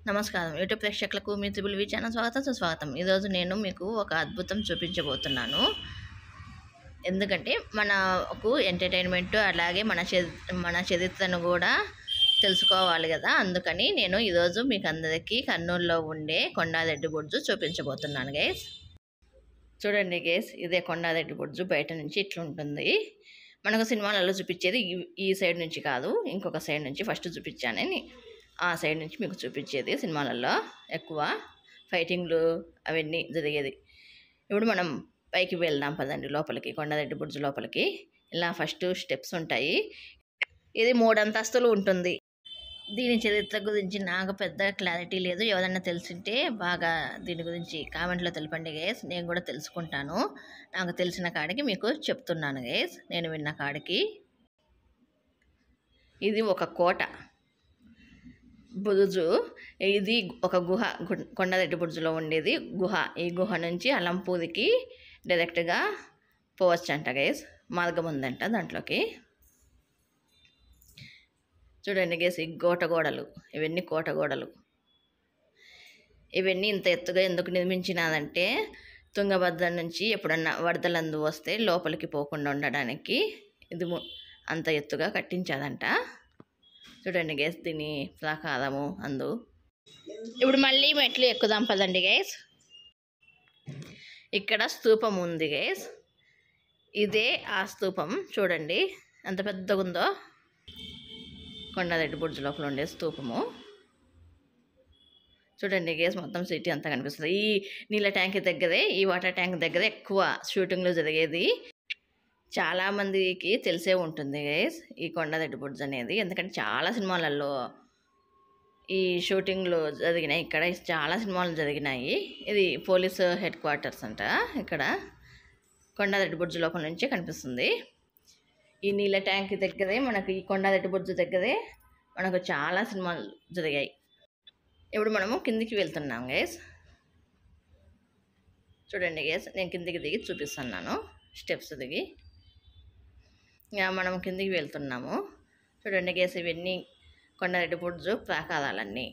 నమస్కారం యూట్యూబ్ ప్రేక్షకులకు మీ త్రిబుల్ వి ఛానల్ స్వాగతం సుస్వాగతం. ఈరోజు నేను మీకు ఒక అద్భుతం చూపించబోతున్నాను. ఎందుకంటే మనకు ఎంటర్టైన్మెంట్ అలాగే మన చరిత్రను కూడా తెలుసుకోవాలి కదా. అందుకని నేను ఈరోజు మీకు అందరికీ కర్నూలులో ఉండే కొండారెడ్డి బుర్జు చూపించబోతున్నాను గైస్. చూడండి గైస్, ఇదే కొండారెడ్డి బుర్జు. బయట నుంచి ఇట్లుంటుంది. మనకు సినిమాలలో చూపించేది ఈ సైడ్ నుంచి కాదు, ఇంకొక సైడ్ నుంచి ఫస్ట్ చూపించానని ఆ సైడ్ నుంచి మీకు చూపించేది. సినిమాలలో ఎక్కువ ఫైటింగ్లు అవన్నీ జరిగేది. ఇప్పుడు మనం పైకి వెళ్దాం పదండి, లోపలికి, కొండారెడ్డి బుర్జు లోపలికి. ఇలా ఫస్ట్ స్టెప్స్ ఉంటాయి. ఇది 3 అంతస్తులు ఉంటుంది. దీని చరిత్ర గురించి నాకు పెద్ద క్లారిటీ లేదు. ఎవరన్నా తెలిసింటే బాగా దీని గురించి కామెంట్లో తెలపండి గైస్. నేను కూడా తెలుసుకుంటాను. నాకు తెలిసిన కాడికి మీకు చెప్తున్నాను గైస్, నేను విన్న కాడికి. ఇది ఒక కోట బురుజు. ఇది ఒక గుహ, కొండారెడ్డి బుర్జులో ఉండేది గుహ. ఈ గుహ నుంచి అలంపూరికి డైరెక్ట్గా పోవచ్చు అంట గైస్. మార్గం ఉందంట దాంట్లోకి. చూడండి గైస్, ఈ గోడలు, ఇవన్నీ కోటగోడలు. ఇవన్నీ ఇంత ఎత్తుగా ఎందుకు నిర్మించినాదంటే తుంగభద్ర నుంచి ఎప్పుడన్నా వరదలందు వస్తే లోపలికి పోకుండా ఉండడానికి ఇది అంత ఎత్తుగా కట్టించాదంట. చూడండి గైస్, దీని ప్రాకారము అందు. ఇప్పుడు మళ్ళీ మెట్లు ఎక్కుదాం పదండి గైస్. ఇక్కడ స్తూపం ఉంది గైస్. ఇదే ఆ స్తూపం. చూడండి ఎంత పెద్దగా ఉందో. కొండారెడ్డి బుర్జు లోపల ఉండే స్తూపము. చూడండి గైస్, మొత్తం సిటీ అంతా కనిపిస్తుంది. ఈ నీళ్ళ ట్యాంక్ దగ్గరే, ఈ వాటర్ ట్యాంక్ దగ్గరే ఎక్కువ షూటింగ్లు జరిగేది. చాలామందికి తెలిసే ఉంటుంది గైస్ ఈ కొండారెడ్డి బుర్జు అనేది. ఎందుకంటే చాలా సినిమాలలో ఈ షూటింగ్లు జరిగినాయి. ఇక్కడ చాలా సినిమాలు జరిగినాయి. ఇది పోలీస్ హెడ్ క్వార్టర్స్ అంట. ఇక్కడ కొండారెడ్డి బుర్జు లోపల నుంచి కనిపిస్తుంది. ఈ నీళ్ళ ట్యాంక్ దగ్గరే మనకు, ఈ కొండారెడ్డి బుర్జు దగ్గరే మనకు చాలా సినిమాలు జరిగాయి. ఇప్పుడు మనము కిందికి వెళ్తున్నాం గైస్. చూడండి గైస్, నేను కిందికి దిగి చూపిస్తున్నాను. స్టెప్స్ దిగి మనం కిందికి వెళ్తున్నాము. చూడండి గైస్, ఇవన్నీ కొండారెడ్డి బుర్జు ప్రాకారాలన్నీ.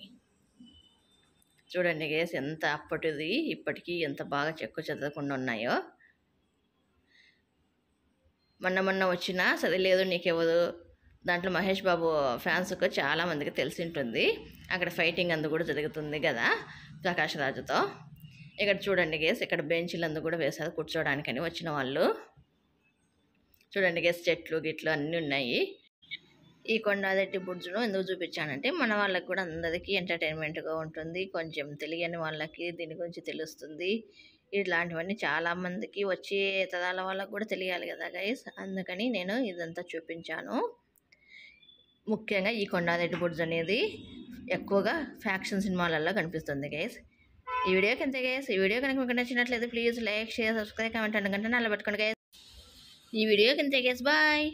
చూడండి గైస్, ఎంత అప్పటిది ఇప్పటికీ ఎంత బాగా చెక్కు చెదరకుండా ఉన్నాయో. మొన్న వచ్చినా సరే లేదు నీకెవరు, దాంట్లో మహేష్ బాబు ఫ్యాన్స్కు చాలామందికి తెలిసి ఉంటుంది. అక్కడ ఫైటింగ్ అందు కూడా జరుగుతుంది కదా ప్రకాష్ రాజుతో. ఇక్కడ చూడండి గైస్, ఇక్కడ బెంచీలు అందు కూడా వేశారు కూర్చోడానికని వచ్చిన వాళ్ళు. చూడండి గైస్, చెట్లు గిట్లు అన్నీ ఉన్నాయి. ఈ కొండారెడ్డి బుర్జును ఎందుకు చూపించానంటే మన వాళ్ళకి కూడా అందరికీ ఎంటర్టైన్మెంట్గా ఉంటుంది. కొంచెం తెలియని వాళ్ళకి దీని గురించి తెలుస్తుంది. ఇట్లాంటివన్నీ చాలామందికి వచ్చే తరాల వాళ్ళకు కూడా తెలియాలి కదా గైస్. అందుకని నేను ఇదంతా చూపించాను. ముఖ్యంగా ఈ కొండారెడ్డి బుర్జు అనేది ఎక్కువగా ఫ్యాక్షన్ సినిమాలలో కనిపిస్తుంది గైస్. ఈ వీడియోకి అంతే గైస్. ఈ వీడియో కనుక మీకు నచ్చినట్లయితే please like, share, subscribe, comment గంట నల్ల పెట్టుకోండి గైస్. ఈ వీడియోకి అంతే గైస్. బాయ్.